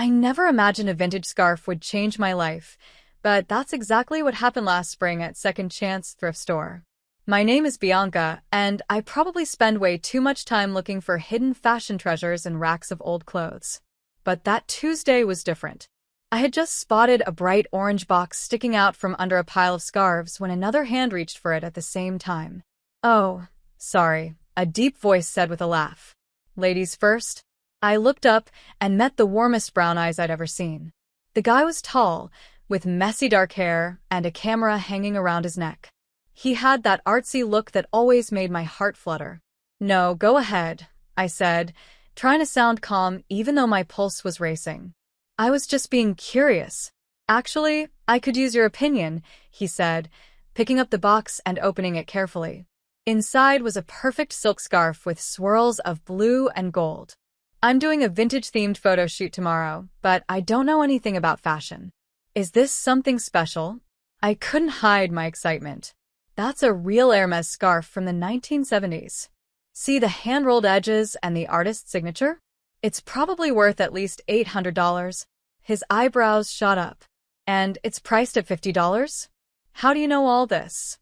I never imagined a vintage scarf would change my life, but that's exactly what happened last spring at Second Chance Thrift Store. My name is Bianca, and I probably spend way too much time looking for hidden fashion treasures in racks of old clothes. But that Tuesday was different. I had just spotted a bright orange box sticking out from under a pile of scarves when another hand reached for it at the same time. "Oh, sorry," a deep voice said with a laugh. "Ladies first?" I looked up and met the warmest brown eyes I'd ever seen. The guy was tall, with messy dark hair and a camera hanging around his neck. He had that artsy look that always made my heart flutter. "No, go ahead," I said, trying to sound calm even though my pulse was racing. "I was just being curious." "Actually, I could use your opinion," he said, picking up the box and opening it carefully. Inside was a perfect silk scarf with swirls of blue and gold. "I'm doing a vintage-themed photo shoot tomorrow, but I don't know anything about fashion. Is this something special?" I couldn't hide my excitement. "That's a real Hermes scarf from the 1970s. See the hand-rolled edges and the artist's signature? It's probably worth at least $800. His eyebrows shot up. "And it's priced at $50? How do you know all this?"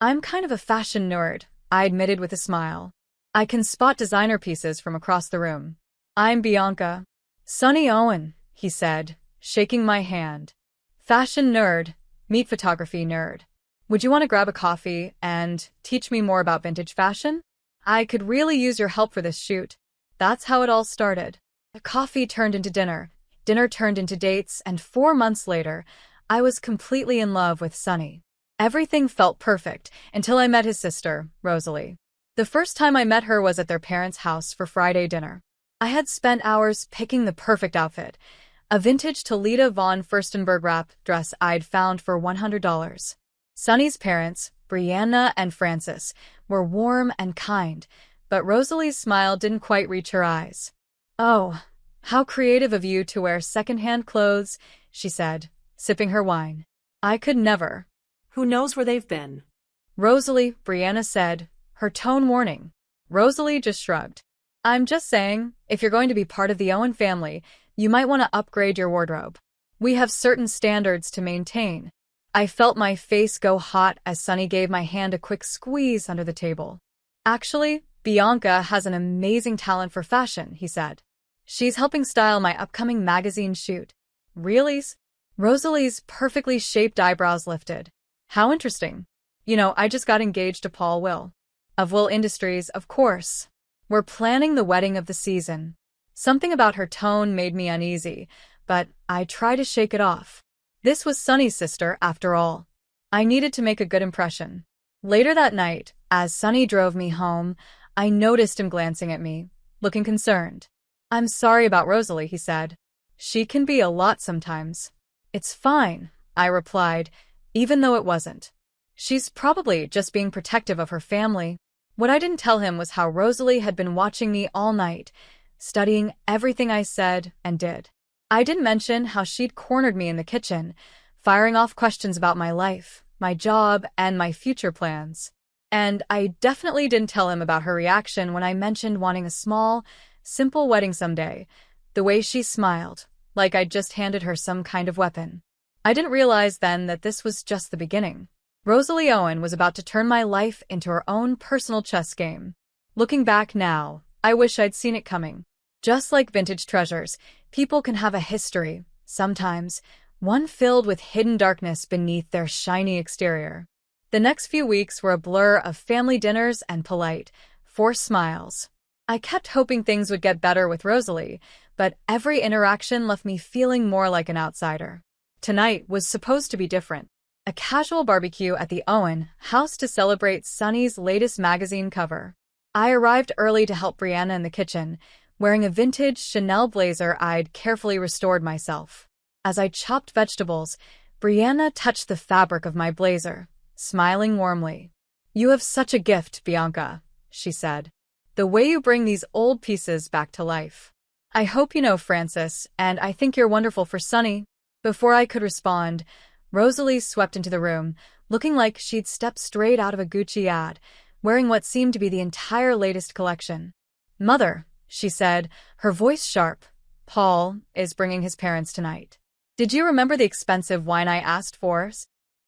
"I'm kind of a fashion nerd," I admitted with a smile. "I can spot designer pieces from across the room." "I'm Bianca." "Sonny Owen," he said, shaking my hand. "Fashion nerd, meet photography nerd. Would you want to grab a coffee and teach me more about vintage fashion? I could really use your help for this shoot." That's how it all started. The coffee turned into dinner, dinner turned into dates, and 4 months later, I was completely in love with Sonny. Everything felt perfect until I met his sister, Rosalie. The first time I met her was at their parents' house for Friday dinner. I had spent hours picking the perfect outfit, a vintage Toledo von Furstenberg wrap dress I'd found for $100. Sonny's parents, Brianna and Francis, were warm and kind, but Rosalie's smile didn't quite reach her eyes. "Oh, how creative of you to wear second-hand clothes," she said, sipping her wine. "I could never." Who knows where they've been? "Rosalie," Brianna said, her tone warning. Rosalie just shrugged. "I'm just saying, if you're going to be part of the Owen family, you might want to upgrade your wardrobe. We have certain standards to maintain." I felt my face go hot as Sonny gave my hand a quick squeeze under the table. "Actually, Bianca has an amazing talent for fashion," he said. "She's helping style my upcoming magazine shoot." "Really?" Rosalie's perfectly shaped eyebrows lifted. "How interesting. You know, I just got engaged to Paul Will. Of Will Industries, of course. We're planning the wedding of the season." Something about her tone made me uneasy, but I tried to shake it off. This was Sonny's sister, after all. I needed to make a good impression. Later that night, as Sonny drove me home, I noticed him glancing at me, looking concerned. "I'm sorry about Rosalie," he said. "She can be a lot sometimes." "It's fine," I replied, even though it wasn't. "She's probably just being protective of her family." What I didn't tell him was how Rosalie had been watching me all night, studying everything I said and did. I didn't mention how she'd cornered me in the kitchen, firing off questions about my life, my job, and my future plans. And I definitely didn't tell him about her reaction when I mentioned wanting a small, simple wedding someday, the way she smiled, like I'd just handed her some kind of weapon. I didn't realize then that this was just the beginning. Rosalie Owen was about to turn my life into her own personal chess game. Looking back now, I wish I'd seen it coming. Just like vintage treasures, people can have a history, sometimes, one filled with hidden darkness beneath their shiny exterior. The next few weeks were a blur of family dinners and polite, forced smiles. I kept hoping things would get better with Rosalie, but every interaction left me feeling more like an outsider. Tonight was supposed to be different. A casual barbecue at the Owen house to celebrate Sonny's latest magazine cover. I arrived early to help Brianna in the kitchen, wearing a vintage Chanel blazer I'd carefully restored myself. As I chopped vegetables, Brianna touched the fabric of my blazer, smiling warmly. "You have such a gift, Bianca," she said. "The way you bring these old pieces back to life. I hope you know Francis, and I think you're wonderful for Sonny." Before I could respond, Rosalie swept into the room, looking like she'd stepped straight out of a Gucci ad, wearing what seemed to be the entire latest collection. "Mother," she said, her voice sharp, Paul is bringing his parents tonight. Did you remember the expensive wine I asked for?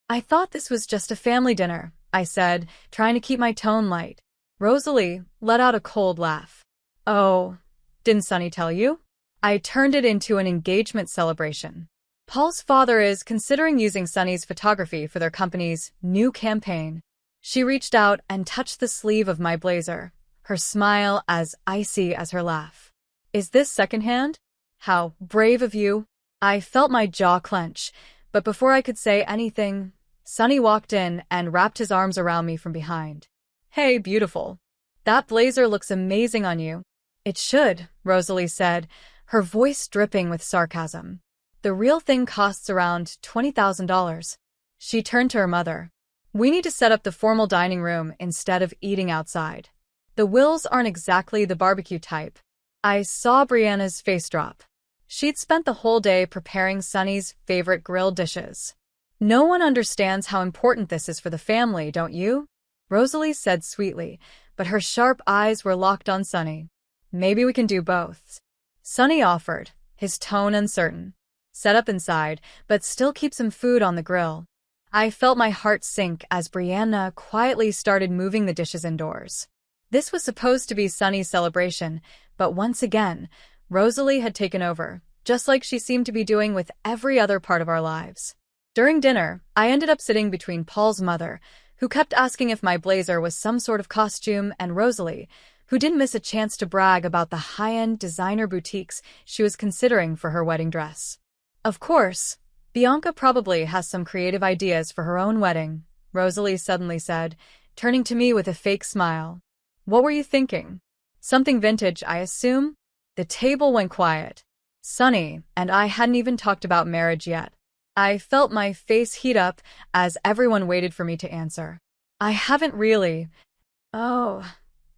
I thought this was just a family dinner, I said, trying to keep my tone light. Rosalie let out a cold laugh. Oh, didn't Sonny tell you? I turned it into an engagement celebration. Paul's father is considering using Sonny's photography for their company's new campaign. She reached out and touched the sleeve of my blazer, her smile as icy as her laugh. Is this secondhand? How brave of you. I felt my jaw clench, but before I could say anything, Sonny walked in and wrapped his arms around me from behind. Hey, beautiful. That blazer looks amazing on you. It should, Rosalie said, her voice dripping with sarcasm. The real thing costs around $20,000. She turned to her mother. We need to set up the formal dining room instead of eating outside. The Wills aren't exactly the barbecue type. I saw Brianna's face drop. She'd spent the whole day preparing Sonny's favorite grilled dishes. No one understands how important this is for the family, don't you? Rosalie said sweetly, but her sharp eyes were locked on Sonny. Maybe we can do both. Sonny offered, his tone uncertain. Set up inside, but still keep some food on the grill. I felt my heart sink as Brianna quietly started moving the dishes indoors. This was supposed to be Sonny's celebration, but once again, Rosalie had taken over, just like she seemed to be doing with every other part of our lives. During dinner, I ended up sitting between Paul's mother, who kept asking if my blazer was some sort of costume, and Rosalie, who didn't miss a chance to brag about the high-end designer boutiques she was considering for her wedding dress. Of course, Bianca probably has some creative ideas for her own wedding, Rosalie suddenly said, turning to me with a fake smile. What were you thinking? Something vintage, I assume? The table went quiet. Sonny and I hadn't even talked about marriage yet. I felt my face heat up as everyone waited for me to answer. I haven't really. Oh,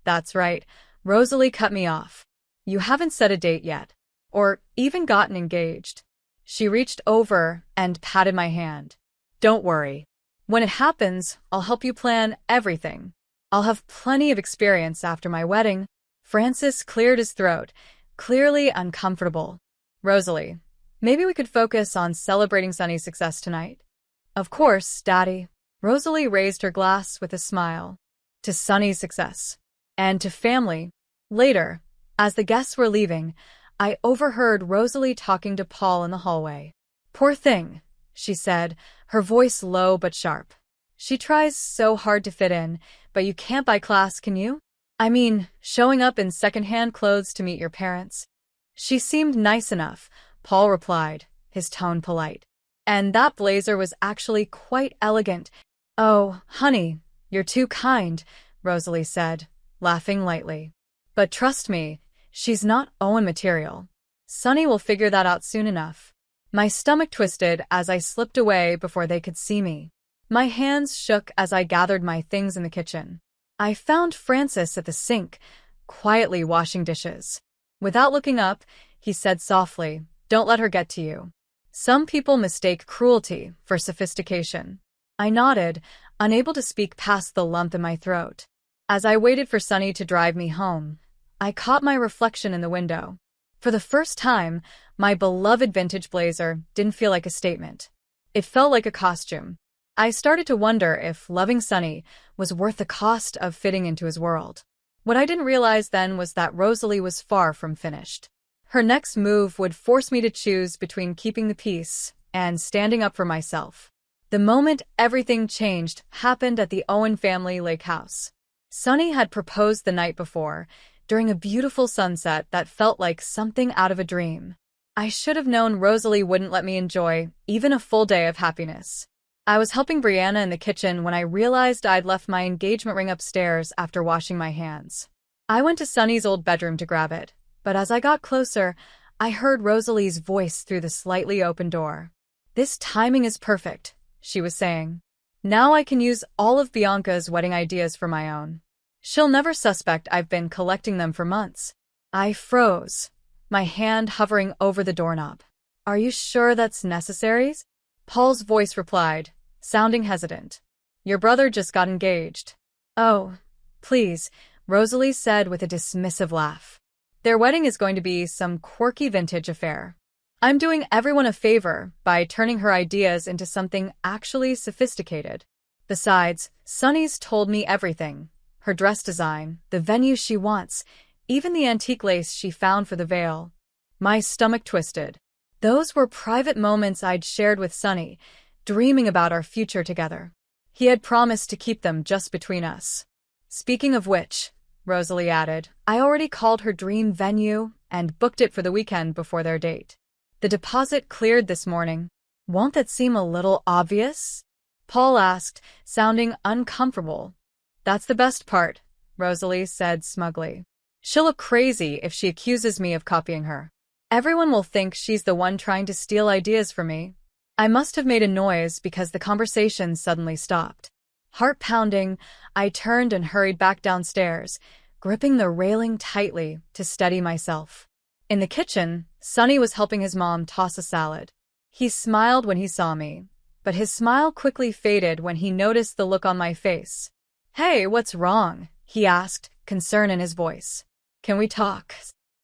that's right. Rosalie cut me off. You haven't set a date yet. Or even gotten engaged. She reached over and patted my hand. Don't worry. When it happens, I'll help you plan everything. I'll have plenty of experience after my wedding. Francis cleared his throat, clearly uncomfortable. Rosalie, maybe we could focus on celebrating Sonny's success tonight. Of course, Daddy. Rosalie raised her glass with a smile. To Sonny's success. And to family. Later, as the guests were leaving, I overheard Rosalie talking to Paul in the hallway. Poor thing, she said, her voice low but sharp. She tries so hard to fit in, but you can't buy class, can you? I mean, showing up in second-hand clothes to meet your parents. She seemed nice enough, Paul replied, his tone polite. And that blazer was actually quite elegant. Oh, honey, you're too kind, Rosalie said, laughing lightly. But trust me, she's not Owen material. Sonny will figure that out soon enough. My stomach twisted as I slipped away before they could see me. My hands shook as I gathered my things in the kitchen. I found Francis at the sink, quietly washing dishes. Without looking up, he said softly, "Don't let her get to you." Some people mistake cruelty for sophistication. I nodded, unable to speak past the lump in my throat. As I waited for Sonny to drive me home, I caught my reflection in the window. For the first time, my beloved vintage blazer didn't feel like a statement. It felt like a costume. I started to wonder if loving Sonny was worth the cost of fitting into his world. What I didn't realize then was that Rosalie was far from finished. Her next move would force me to choose between keeping the peace and standing up for myself. The moment everything changed happened at the Owen family lake house. Sonny had proposed the night before, during a beautiful sunset that felt like something out of a dream. I should have known Rosalie wouldn't let me enjoy even a full day of happiness. I was helping Brianna in the kitchen when I realized I'd left my engagement ring upstairs after washing my hands. I went to Sonny's old bedroom to grab it, but as I got closer, I heard Rosalie's voice through the slightly open door. "This timing is perfect," she was saying. "Now I can use all of Bianca's wedding ideas for my own. She'll never suspect I've been collecting them for months." I froze, my hand hovering over the doorknob. "Are you sure that's necessary?" Paul's voice replied, sounding hesitant. "Your brother just got engaged." "Oh, please," Rosalie said with a dismissive laugh. Their wedding is going to be some quirky vintage affair. I'm doing everyone a favor by turning her ideas into something actually sophisticated. Besides, Sunny's told me everything. Her dress design, the venue she wants, even the antique lace she found for the veil. My stomach twisted. Those were private moments I'd shared with Sunny, dreaming about our future together. He had promised to keep them just between us. Speaking of which, Rosalie added, I already called her dream venue and booked it for the weekend before their date. The deposit cleared this morning. Won't that seem a little obvious? Paul asked, sounding uncomfortable. That's the best part, Rosalie said smugly. She'll look crazy if she accuses me of copying her. Everyone will think she's the one trying to steal ideas from me. I must have made a noise because the conversation suddenly stopped. Heart pounding, I turned and hurried back downstairs, gripping the railing tightly to steady myself. In the kitchen, Sunny was helping his mom toss a salad. He smiled when he saw me, but his smile quickly faded when he noticed the look on my face. Hey, what's wrong? He asked, concern in his voice. Can we talk?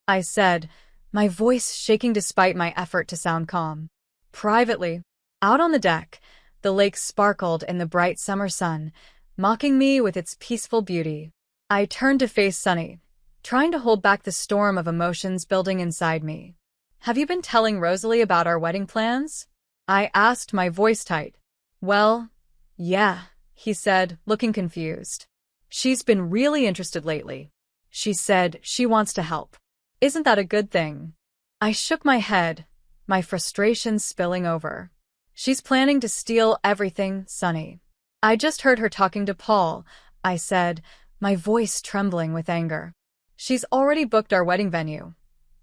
I said, my voice shaking despite my effort to sound calm. Privately, out on the deck, the lake sparkled in the bright summer sun, mocking me with its peaceful beauty. I turned to face Sunny, trying to hold back the storm of emotions building inside me. Have you been telling Rosalie about our wedding plans? I asked, my voice tight. Well, yeah, he said, looking confused. She's been really interested lately. She said she wants to help. Isn't that a good thing? I shook my head, my frustration spilling over. She's planning to steal everything, Sunny. I just heard her talking to Paul, I said, my voice trembling with anger. She's already booked our wedding venue.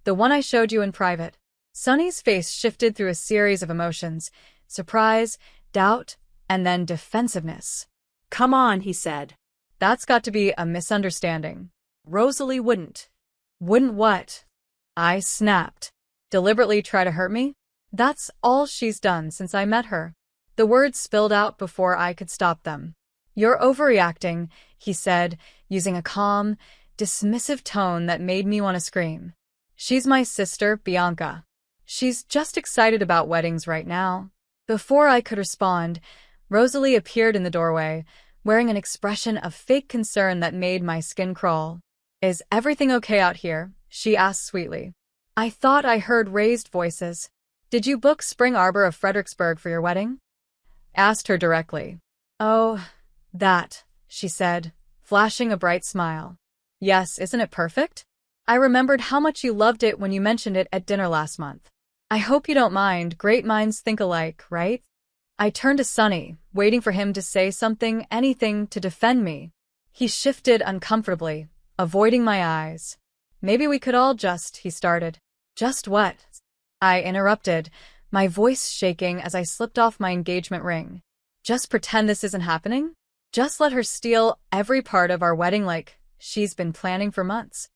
The one I showed you in private. Sunny's face shifted through a series of emotions, surprise, doubt, and then defensiveness. Come on, he said. That's got to be a misunderstanding. Rosalie wouldn't. Wouldn't what? I snapped. Deliberately try to hurt me? That's all she's done since I met her. The words spilled out before I could stop them. You're overreacting, he said, using a calm, dismissive tone that made me want to scream. She's my sister, Bianca. She's just excited about weddings right now. Before I could respond, Rosalie appeared in the doorway, wearing an expression of fake concern that made my skin crawl. Is everything okay out here? She asked sweetly. I thought I heard raised voices. Did you book Spring Arbor of Fredericksburg for your wedding? Asked her directly. Oh, that, she said, flashing a bright smile. Yes, isn't it perfect? I remembered how much you loved it when you mentioned it at dinner last month. I hope you don't mind, great minds think alike, right? I turned to Sunny, waiting for him to say something, anything to defend me. He shifted uncomfortably, avoiding my eyes. Maybe we could all just, he started. Just what? I interrupted, my voice shaking as I slipped off my engagement ring. Just pretend this isn't happening? Just let her steal every part of our wedding like she's been planning for months.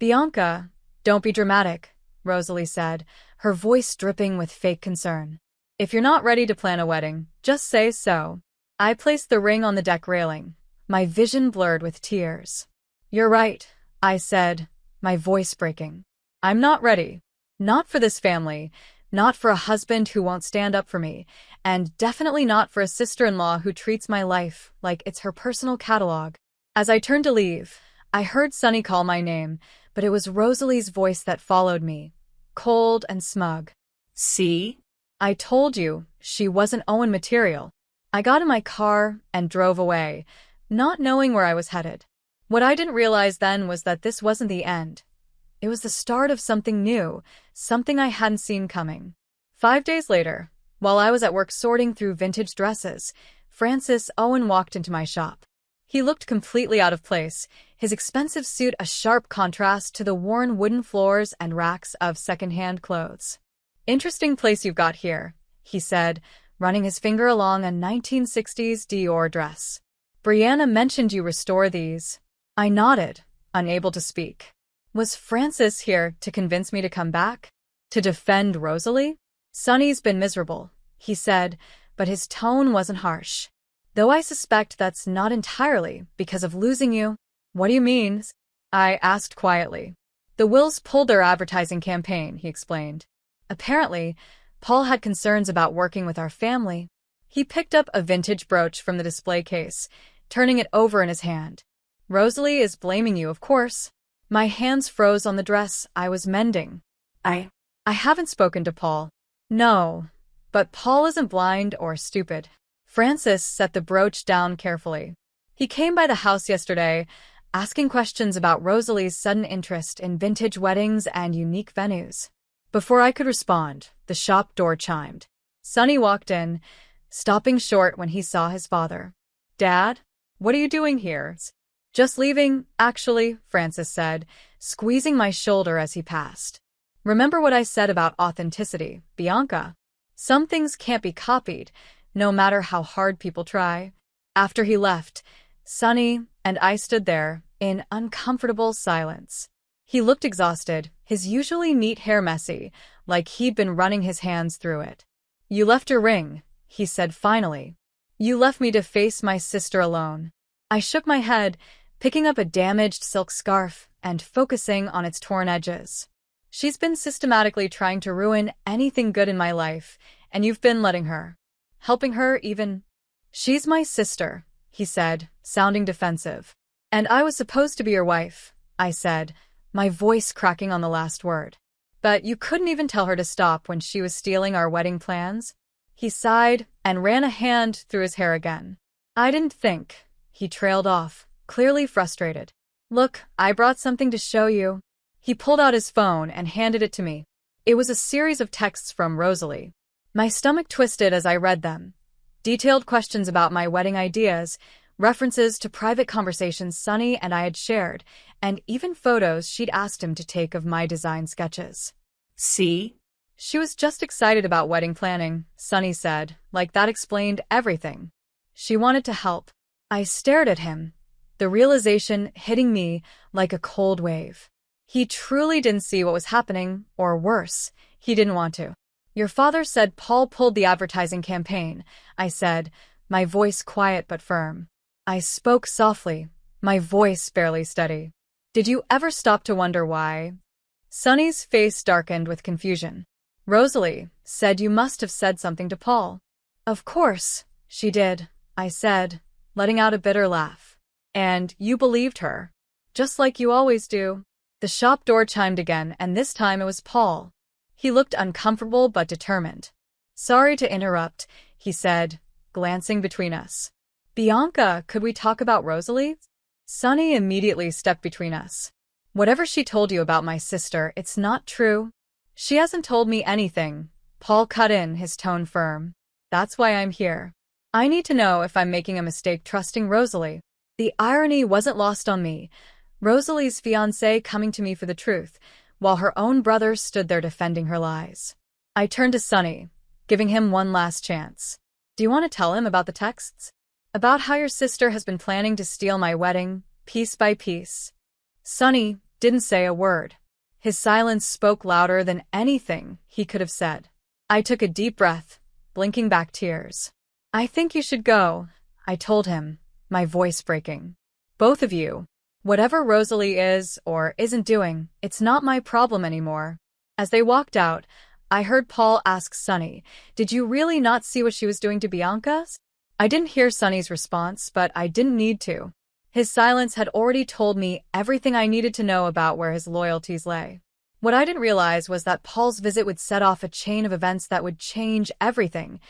Bianca, don't be dramatic, Rosalie said, her voice dripping with fake concern. If you're not ready to plan a wedding, just say so. I placed the ring on the deck railing, my vision blurred with tears. You're right, I said, my voice breaking. I'm not ready. Not for this family, not for a husband who won't stand up for me, and definitely not for a sister-in-law who treats my life like it's her personal catalog. As I turned to leave, I heard Sunny call my name, but it was Rosalie's voice that followed me, cold and smug. See? I told you, she wasn't Owen material. I got in my car and drove away, not knowing where I was headed. What I didn't realize then was that this wasn't the end. It was the start of something new, something I hadn't seen coming. 5 days later, while I was at work sorting through vintage dresses, Francis Owen walked into my shop. He looked completely out of place, his expensive suit a sharp contrast to the worn wooden floors and racks of second-hand clothes. Interesting place you've got here, he said, running his finger along a 1960s Dior dress. Brianna mentioned you restore these. I nodded, unable to speak. Was Francis here to convince me to come back? To defend Rosalie? Sunny's been miserable, he said, but his tone wasn't harsh. Though I suspect that's not entirely because of losing you. What do you mean? I asked quietly. The Wills pulled their advertising campaign, he explained. Apparently, Paul had concerns about working with our family. He picked up a vintage brooch from the display case, turning it over in his hand. Rosalie is blaming you, of course. My hands froze on the dress I was mending. I haven't spoken to Paul. No, but Paul isn't blind or stupid. Francis set the brooch down carefully. He came by the house yesterday, asking questions about Rosalie's sudden interest in vintage weddings and unique venues. Before I could respond, the shop door chimed. Sonny walked in, stopping short when he saw his father. Dad, what are you doing here? Just leaving, actually, Francis said, squeezing my shoulder as he passed. Remember what I said about authenticity, Bianca? Some things can't be copied, no matter how hard people try. After he left, Sonny and I stood there in uncomfortable silence. He looked exhausted, his usually neat hair messy, like he'd been running his hands through it. You left your ring, he said finally. You left me to face my sister alone. I shook my head, picking up a damaged silk scarf and focusing on its torn edges. She's been systematically trying to ruin anything good in my life, and you've been letting her. Helping her even. She's my sister, he said, sounding defensive. And I was supposed to be your wife, I said, my voice cracking on the last word. But you couldn't even tell her to stop when she was stealing our wedding plans? He sighed and ran a hand through his hair again. I didn't think. He trailed off, clearly frustrated. Look, I brought something to show you. He pulled out his phone and handed it to me. It was a series of texts from Rosalie. My stomach twisted as I read them. Detailed questions about my wedding ideas, references to private conversations Sonny and I had shared, and even photos she'd asked him to take of my design sketches. See? She was just excited about wedding planning, Sonny said, like that explained everything. She wanted to help. I stared at him, the realization hitting me like a cold wave. He truly didn't see what was happening, or worse, he didn't want to. Your father said Paul pulled the advertising campaign, I said, my voice quiet but firm. I spoke softly, my voice barely steady. Did you ever stop to wonder why? Sonny's face darkened with confusion. Rosalie said you must have said something to Paul. Of course, she did, I said, letting out a bitter laugh. And you believed her. Just like you always do. The shop door chimed again, and this time it was Paul. He looked uncomfortable but determined. Sorry to interrupt, he said, glancing between us. Bianca, could we talk about Rosalie? Sonny immediately stepped between us. Whatever she told you about my sister, it's not true. She hasn't told me anything, Paul cut in, his tone firm. That's why I'm here. I need to know if I'm making a mistake trusting Rosalie. The irony wasn't lost on me. Rosalie's fiancé coming to me for the truth, while her own brother stood there defending her lies. I turned to Sonny, giving him one last chance. Do you want to tell him about the texts? About how your sister has been planning to steal my wedding, piece by piece? Sonny didn't say a word. His silence spoke louder than anything he could have said. I took a deep breath, blinking back tears. I think you should go, I told him, my voice breaking. Both of you. Whatever Rosalie is or isn't doing, it's not my problem anymore. As they walked out, I heard Paul ask Sonny, did you really not see what she was doing to Bianca? I didn't hear Sonny's response, but I didn't need to. His silence had already told me everything I needed to know about where his loyalties lay. What I didn't realize was that Paul's visit would set off a chain of events that would change everything,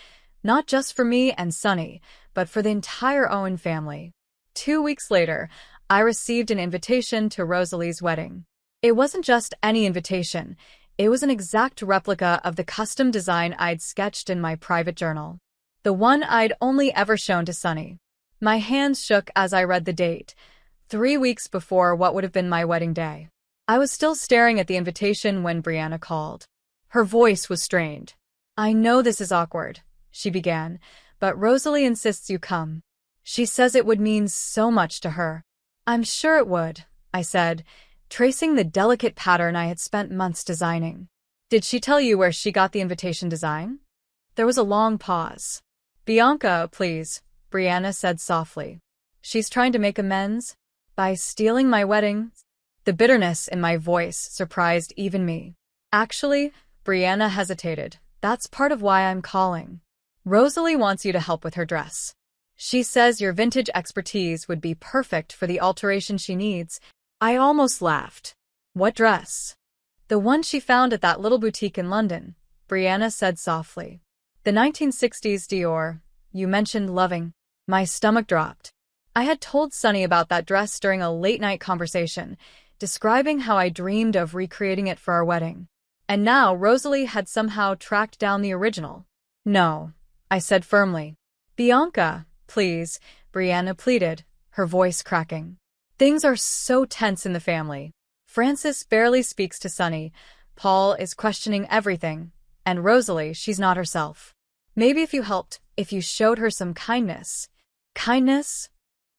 not just for me and Sonny, but for the entire Owen family. 2 weeks later, I received an invitation to Rosalie's wedding. It wasn't just any invitation. It was an exact replica of the custom design I'd sketched in my private journal. The one I'd only ever shown to Sonny. My hands shook as I read the date, 3 weeks before what would have been my wedding day. I was still staring at the invitation when Brianna called. Her voice was strained. I know this is awkward, she began, but Rosalie insists you come. She says it would mean so much to her. I'm sure it would, I said, tracing the delicate pattern I had spent months designing. Did she tell you where she got the invitation design? There was a long pause. Bianca, please, Brianna said softly. She's trying to make amends? By stealing my wedding? The bitterness in my voice surprised even me. Actually, Brianna hesitated. That's part of why I'm calling. Rosalie wants you to help with her dress. She says your vintage expertise would be perfect for the alteration she needs. I almost laughed. What dress? The one she found at that little boutique in London, Brianna said softly. The 1960s Dior, you mentioned loving. My stomach dropped. I had told Sunny about that dress during a late-night conversation, describing how I dreamed of recreating it for our wedding. And now Rosalie had somehow tracked down the original. No, I said firmly. Bianca, please, Brianna pleaded, her voice cracking. Things are so tense in the family. Francis barely speaks to Sunny, Paul is questioning everything, and Rosalie, she's not herself. Maybe if you helped, if you showed her some kindness. Kindness?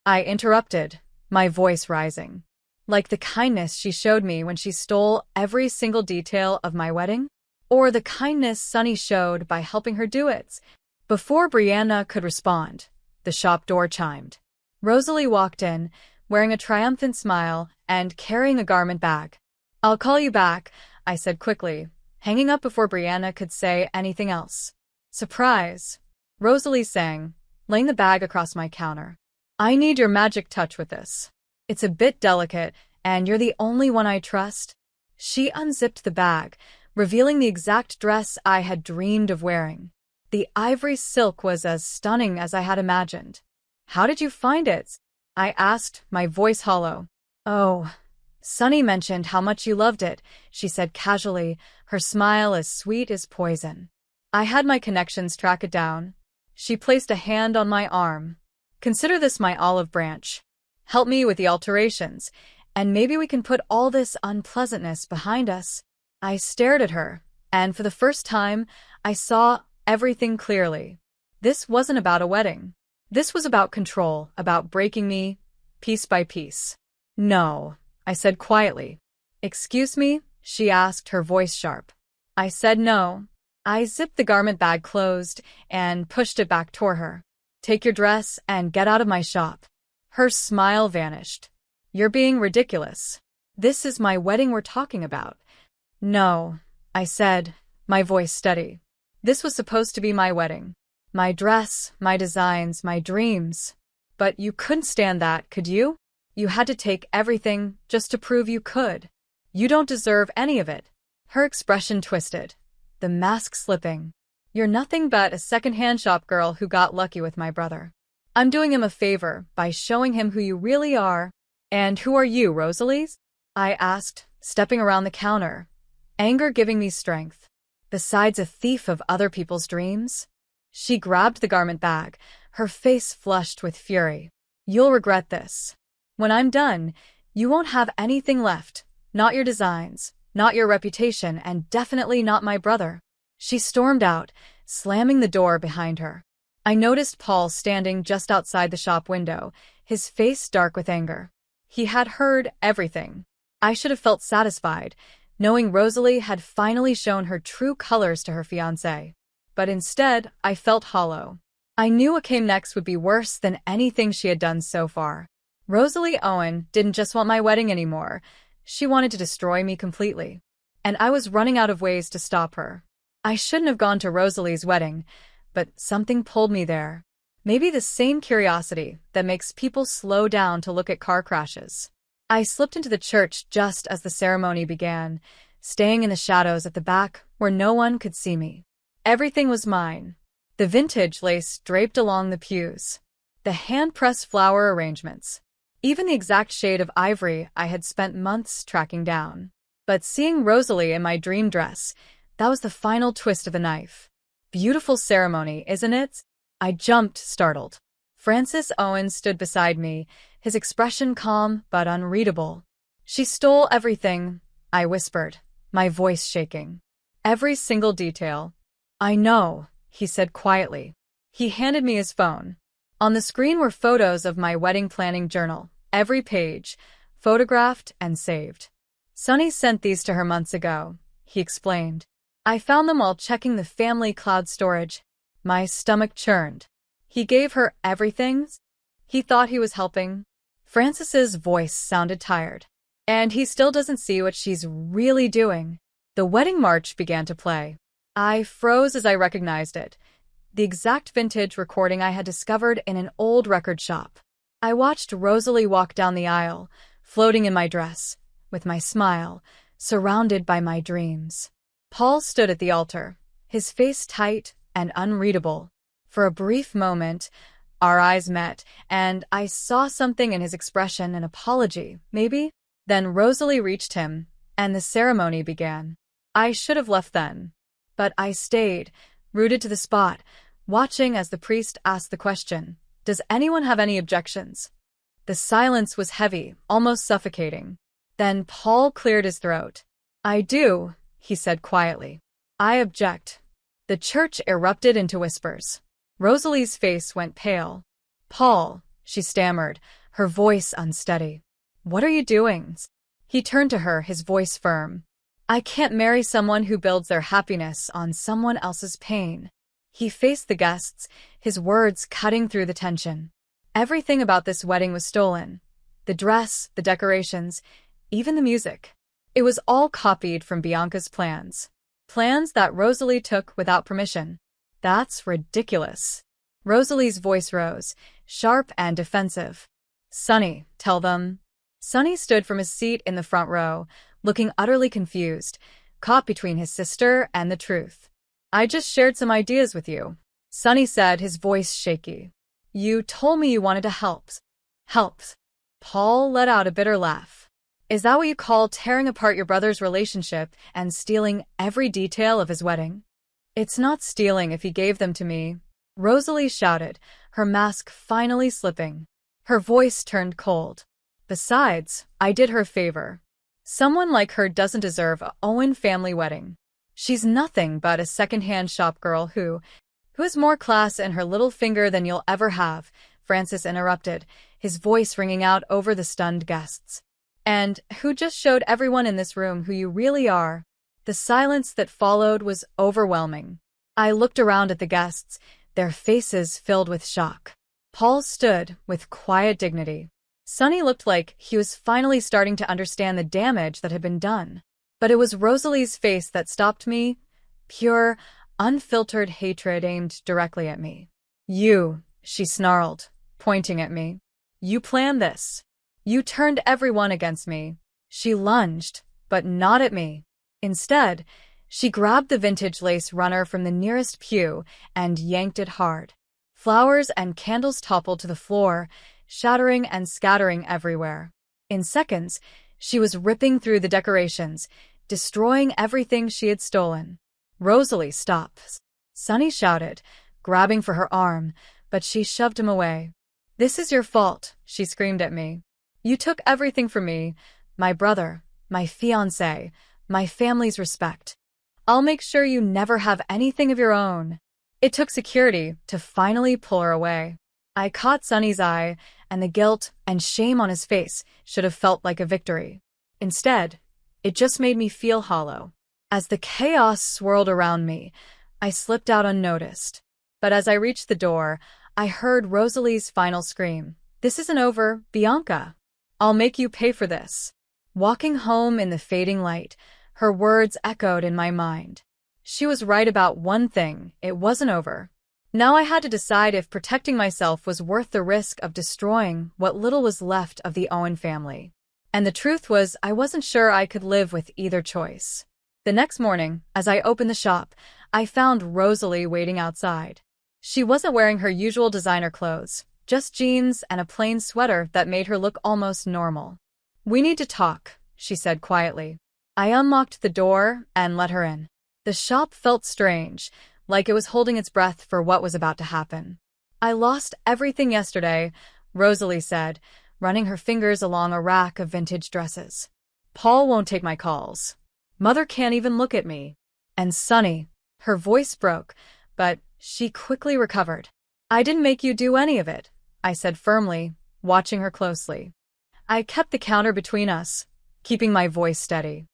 I interrupted, my voice rising. Like the kindness she showed me when she stole every single detail of my wedding? Or the kindness Sunny showed by helping her do it? Before Brianna could respond, the shop door chimed. Rosalie walked in, wearing a triumphant smile and carrying a garment bag. I'll call you back, I said quickly, hanging up before Brianna could say anything else. Surprise, Rosalie sang, laying the bag across my counter. I need your magic touch with this. It's a bit delicate, and you're the only one I trust. She unzipped the bag, revealing the exact dress I had dreamed of wearing. The ivory silk was as stunning as I had imagined. How did you find it? I asked, my voice hollow. Oh, Sunny mentioned how much you loved it, she said casually, her smile as sweet as poison. I had my connections track it down. She placed a hand on my arm. Consider this my olive branch. Help me with the alterations, and maybe we can put all this unpleasantness behind us. I stared at her, and for the first time, I saw everything clearly. This wasn't about a wedding. This was about control, about breaking me, piece by piece. No, I said quietly. Excuse me? She asked, her voice sharp. I said no. I zipped the garment bag closed and pushed it back toward her. Take your dress and get out of my shop. Her smile vanished. You're being ridiculous. This is my wedding we're talking about. No, I said, my voice steady. This was supposed to be my wedding. My dress, my designs, my dreams. But you couldn't stand that, could you? You had to take everything just to prove you could. You don't deserve any of it. Her expression twisted, the mask slipping. You're nothing but a second-hand shop girl who got lucky with my brother. I'm doing him a favor by showing him who you really are. And who are you, Rosalie? I asked, stepping around the counter, anger giving me strength. Besides a thief of other people's dreams? She grabbed the garment bag, her face flushed with fury. You'll regret this. When I'm done, you won't have anything left. Not your designs, not your reputation, and definitely not my brother. She stormed out, slamming the door behind her. I noticed Paul standing just outside the shop window, his face dark with anger. He had heard everything. I should have felt satisfied, knowing Rosalie had finally shown her true colors to her fiancé. But instead, I felt hollow. I knew what came next would be worse than anything she had done so far. Rosalie Owen didn't just want my wedding anymore. She wanted to destroy me completely. And I was running out of ways to stop her. I shouldn't have gone to Rosalie's wedding, but something pulled me there. Maybe the same curiosity that makes people slow down to look at car crashes. I slipped into the church just as the ceremony began, staying in the shadows at the back where no one could see me. Everything was mine. The vintage lace draped along the pews. The hand-pressed flower arrangements. Even the exact shade of ivory I had spent months tracking down. But seeing Rosalie in my dream dress, that was the final twist of the knife. Beautiful ceremony, isn't it? I jumped, startled. Francis Owen stood beside me, his expression calm but unreadable. She stole everything, I whispered, my voice shaking. Every single detail. I know, he said quietly. He handed me his phone. On the screen were photos of my wedding planning journal, every page, photographed and saved. Sunny sent these to her months ago, he explained. I found them while checking the family cloud storage. My stomach churned. He gave her everything? He thought he was helping? Francis's voice sounded tired. And he still doesn't see what she's really doing. The wedding march began to play. I froze as I recognized it. The exact vintage recording I had discovered in an old record shop. I watched Rosalie walk down the aisle, floating in my dress, with my smile, surrounded by my dreams. Paul stood at the altar, his face tight and unreadable. For a brief moment, our eyes met, and I saw something in his expression, an apology, maybe? Then Rosalie reached him, and the ceremony began. I should have left then. But I stayed, rooted to the spot, watching as the priest asked the question, "Does anyone have any objections?" The silence was heavy, almost suffocating. Then Paul cleared his throat. "I do," he said quietly. "I object." The church erupted into whispers. Rosalie's face went pale. "Paul," she stammered, her voice unsteady. "What are you doing?" He turned to her, his voice firm. "I can't marry someone who builds their happiness on someone else's pain." He faced the guests, his words cutting through the tension. Everything about this wedding was stolen. The dress, the decorations, even the music. It was all copied from Bianca's plans. Plans that Rosalie took without permission. That's ridiculous. Rosalie's voice rose, sharp and defensive. "Sonny, tell them." Sonny stood from his seat in the front row, looking utterly confused, caught between his sister and the truth. "I just shared some ideas with you," Sonny said, his voice shaky. "You told me you wanted to help." "Help?" Paul let out a bitter laugh. "Is that what you call tearing apart your brother's relationship and stealing every detail of his wedding?" "It's not stealing if he gave them to me," Rosalie shouted, her mask finally slipping. Her voice turned cold. "Besides, I did her a favor. Someone like her doesn't deserve an Owen family wedding. She's nothing but a second-hand shop girl who has more class in her little finger than you'll ever have," Francis interrupted, his voice ringing out over the stunned guests. "And who just showed everyone in this room who you really are." The silence that followed was overwhelming. I looked around at the guests, their faces filled with shock. Paul stood with quiet dignity. Sonny looked like he was finally starting to understand the damage that had been done. But it was Rosalie's face that stopped me, pure, unfiltered hatred aimed directly at me. "You," she snarled, pointing at me. "You planned this. You turned everyone against me." She lunged, but not at me. Instead, she grabbed the vintage lace runner from the nearest pew and yanked it hard. Flowers and candles toppled to the floor, shattering and scattering everywhere. In seconds, she was ripping through the decorations, destroying everything she had stolen. "Rosalie, stop!" Sonny shouted, grabbing for her arm, but she shoved him away. "This is your fault," she screamed at me. "You took everything from me, my brother, my fiancé, my family's respect. I'll make sure you never have anything of your own." It took security to finally pull her away. I caught Sonny's eye, and the guilt and shame on his face should have felt like a victory. Instead, it just made me feel hollow. As the chaos swirled around me, I slipped out unnoticed. But as I reached the door, I heard Rosalie's final scream. "This isn't over, Bianca. I'll make you pay for this." Walking home in the fading light, her words echoed in my mind. She was right about one thing: it wasn't over. Now I had to decide if protecting myself was worth the risk of destroying what little was left of the Owen family. And the truth was, I wasn't sure I could live with either choice. The next morning, as I opened the shop, I found Rosalie waiting outside. She wasn't wearing her usual designer clothes, just jeans and a plain sweater that made her look almost normal. "We need to talk," she said quietly. I unlocked the door and let her in. The shop felt strange, like it was holding its breath for what was about to happen. "I lost everything yesterday," Rosalie said, running her fingers along a rack of vintage dresses. "Paul won't take my calls. Mother can't even look at me. And Sonny," her voice broke, but she quickly recovered. "I didn't make you do any of it," I said firmly, watching her closely. I kept the counter between us, keeping my voice steady.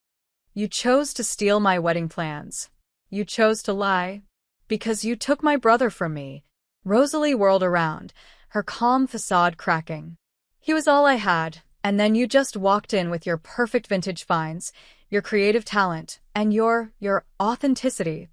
"You chose to steal my wedding plans. You chose to lie. Because you took my brother from me." Rosalie whirled around, her calm facade cracking. "He was all I had, And then you just walked in with your perfect vintage finds, your creative talent, and your authenticity.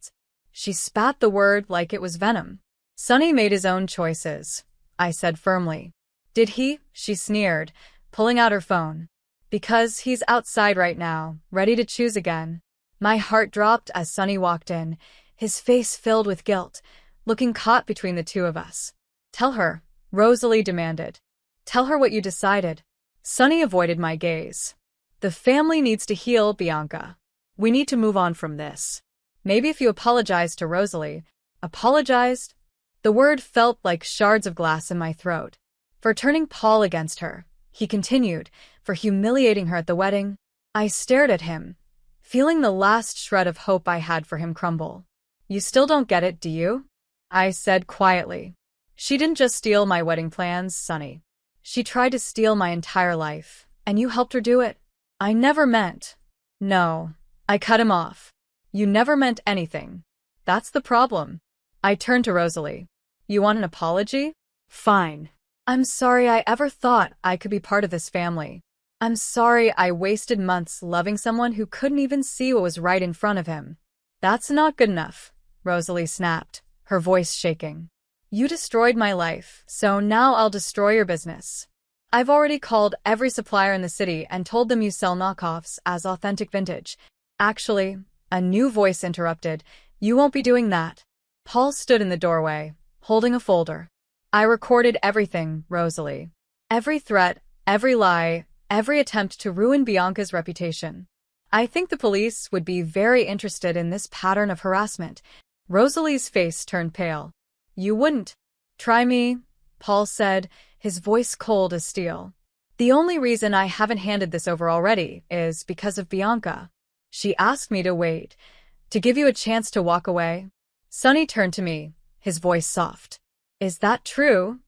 She spat the word like it was venom. Sonny made his own choices, I said firmly. Did he? She sneered, pulling out her phone. Because he's outside right now, ready to choose again. My heart dropped as Sonny walked in, his face filled with guilt, looking caught between the two of us. Tell her, Rosalie demanded. Tell her what you decided. Sonny avoided my gaze. The family needs to heal, Bianca. We need to move on from this. Maybe if you apologized to Rosalie. Apologized? The word felt like shards of glass in my throat. For turning Paul against her, he continued, for humiliating her at the wedding. I stared at him, feeling the last shred of hope I had for him crumble. You still don't get it, do you? I said quietly. She didn't just steal my wedding plans, Sonny. She tried to steal my entire life, and you helped her do it. I never meant. No, I cut him off. You never meant anything. That's the problem. I turned to Rosalie. You want an apology? Fine. I'm sorry I ever thought I could be part of this family. I'm sorry I wasted months loving someone who couldn't even see what was right in front of him. That's not good enough, Rosalie snapped, her voice shaking. You destroyed my life, so now I'll destroy your business. I've already called every supplier in the city and told them you sell knockoffs as authentic vintage. Actually, a new voice interrupted. You won't be doing that. Paul stood in the doorway, holding a folder. I recorded everything, Rosalie. Every threat, every lie, every attempt to ruin Bianca's reputation. I think the police would be very interested in this pattern of harassment. Rosalie's face turned pale. You wouldn't. Try me, Paul said, his voice cold as steel. The only reason I haven't handed this over already is because of Bianca. She asked me to wait, to give you a chance to walk away. Sonny turned to me, his voice soft. Is that true?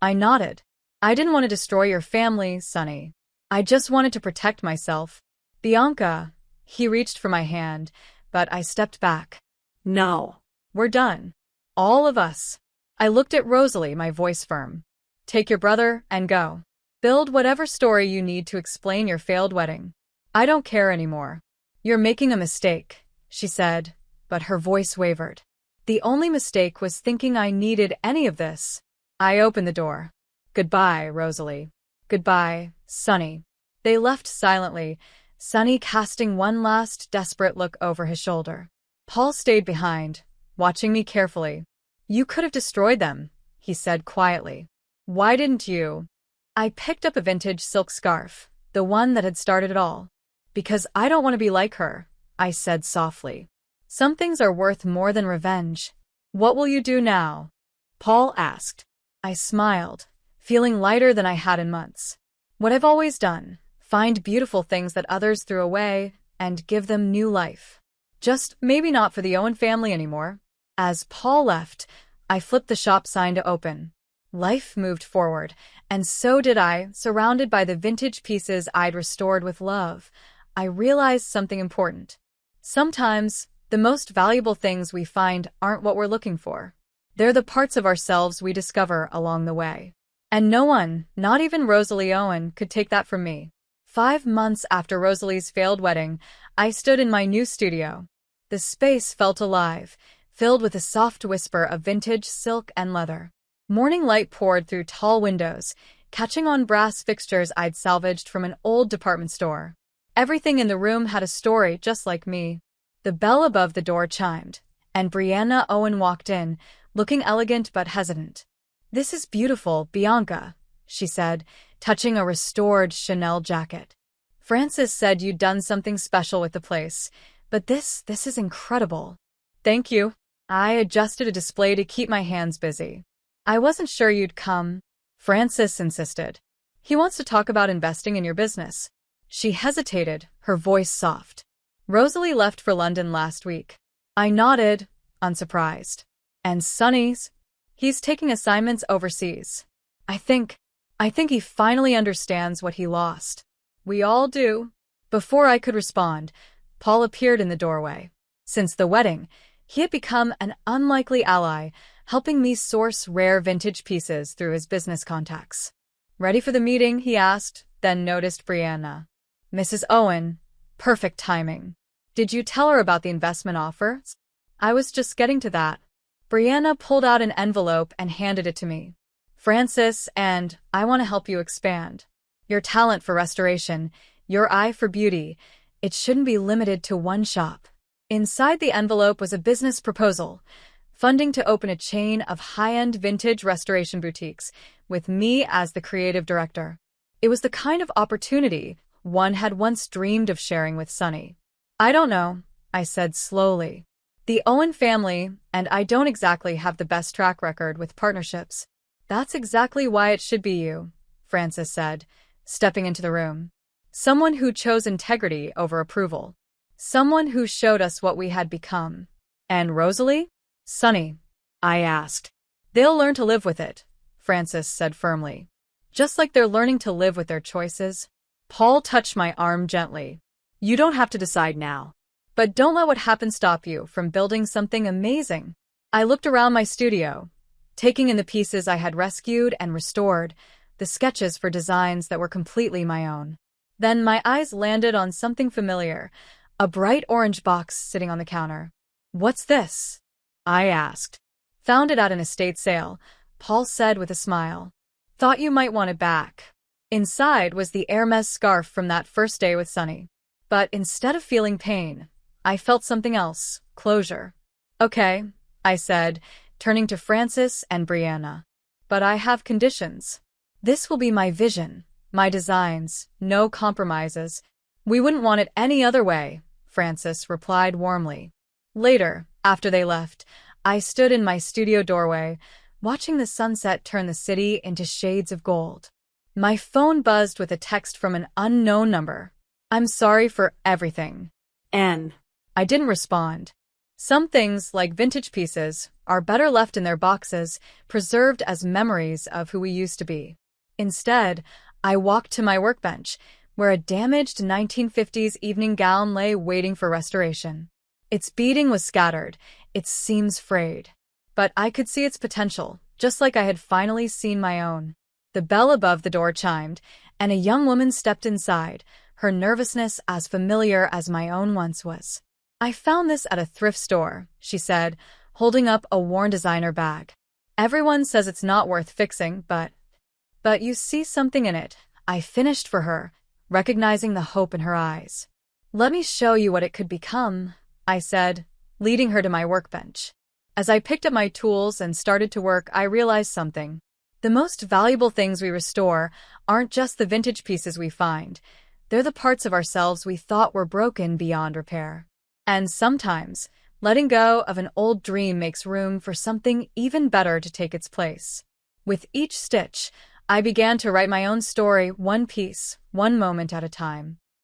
I nodded. I didn't want to destroy your family, Sonny. I just wanted to protect myself. Bianca, he reached for my hand, but I stepped back. No. We're done. All of us. I looked at Rosalie, my voice firm. Take your brother and go. Build whatever story you need to explain your failed wedding. I don't care anymore. You're making a mistake, she said, but her voice wavered. The only mistake was thinking I needed any of this. I opened the door. Goodbye, Rosalie. Goodbye, Sonny. They left silently, Sonny casting one last desperate look over his shoulder. Paul stayed behind, watching me carefully. You could have destroyed them, he said quietly. Why didn't you? I picked up a vintage silk scarf, the one that had started it all. Because I don't want to be like her, I said softly. Some things are worth more than revenge. What will you do now? Paul asked. I smiled, feeling lighter than I had in months. What I've always done, find beautiful things that others threw away and give them new life. Just maybe not for the Owen family anymore. As Paul left, I flipped the shop sign to open. Life moved forward, and so did I, surrounded by the vintage pieces I'd restored with love. I realized something important. Sometimes, the most valuable things we find aren't what we're looking for. They're the parts of ourselves we discover along the way. And no one, not even Rosalie Owen, could take that from me. 5 months after Rosalie's failed wedding, I stood in my new studio. The space felt alive, filled with a soft whisper of vintage silk and leather. Morning light poured through tall windows, catching on brass fixtures I'd salvaged from an old department store. Everything in the room had a story just like me. The bell above the door chimed, and Brianna Owen walked in, looking elegant but hesitant. This is beautiful, Bianca, she said, touching a restored Chanel jacket. Francis said you'd done something special with the place, but this is incredible. Thank you. I adjusted a display to keep my hands busy. I wasn't sure you'd come, Francis insisted. He wants to talk about investing in your business. She hesitated, her voice soft. Rosalie left for London last week. I nodded, unsurprised. And Sonny's? He's taking assignments overseas. I think he finally understands what he lost. We all do. Before I could respond, Paul appeared in the doorway. Since the wedding, he had become an unlikely ally, helping me source rare vintage pieces through his business contacts. Ready for the meeting? He asked, then noticed Brianna. Mrs. Owen, perfect timing. Did you tell her about the investment offer? I was just getting to that. Brianna pulled out an envelope and handed it to me. Francis, and I want to help you expand. Your talent for restoration, your eye for beauty, it shouldn't be limited to one shop. Inside the envelope was a business proposal, funding to open a chain of high-end vintage restoration boutiques, with me as the creative director. It was the kind of opportunity one had once dreamed of sharing with Sonny. I don't know, I said slowly. The Owen family and I don't exactly have the best track record with partnerships. That's exactly why it should be you, Francis said, stepping into the room. Someone who chose integrity over approval. Someone who showed us what we had become. And Rosalie? Sonny, I asked. They'll learn to live with it, Francis said firmly. Just like they're learning to live with their choices. Paul touched my arm gently. You don't have to decide now. But don't let what happened stop you from building something amazing. I looked around my studio, taking in the pieces I had rescued and restored, the sketches for designs that were completely my own. Then my eyes landed on something familiar, a bright orange box sitting on the counter. What's this? I asked. Found it at an estate sale, Paul said with a smile. Thought you might want it back. Inside was the Hermes scarf from that first day with Sonny. But instead of feeling pain, I felt something else, closure. Okay, I said, turning to Francis and Brianna. But I have conditions. This will be my vision, my designs, no compromises. We wouldn't want it any other way, Francis replied warmly. Later, after they left, I stood in my studio doorway, watching the sunset turn the city into shades of gold. My phone buzzed with a text from an unknown number. I'm sorry for everything. N. I didn't respond. Some things, like vintage pieces, are better left in their boxes, preserved as memories of who we used to be. Instead, I walked to my workbench, where a damaged 1950s evening gown lay waiting for restoration. Its beading was scattered, its seams frayed. But I could see its potential, just like I had finally seen my own. The bell above the door chimed, and a young woman stepped inside, her nervousness as familiar as my own once was. I found this at a thrift store, she said, holding up a worn designer bag. Everyone says it's not worth fixing, but you see something in it, I finished for her, recognizing the hope in her eyes. Let me show you what it could become, I said, leading her to my workbench. As I picked up my tools and started to work, I realized something. The most valuable things we restore aren't just the vintage pieces we find. They're the parts of ourselves we thought were broken beyond repair. And sometimes, letting go of an old dream makes room for something even better to take its place. With each stitch, I began to write my own story, one piece, one moment at a time.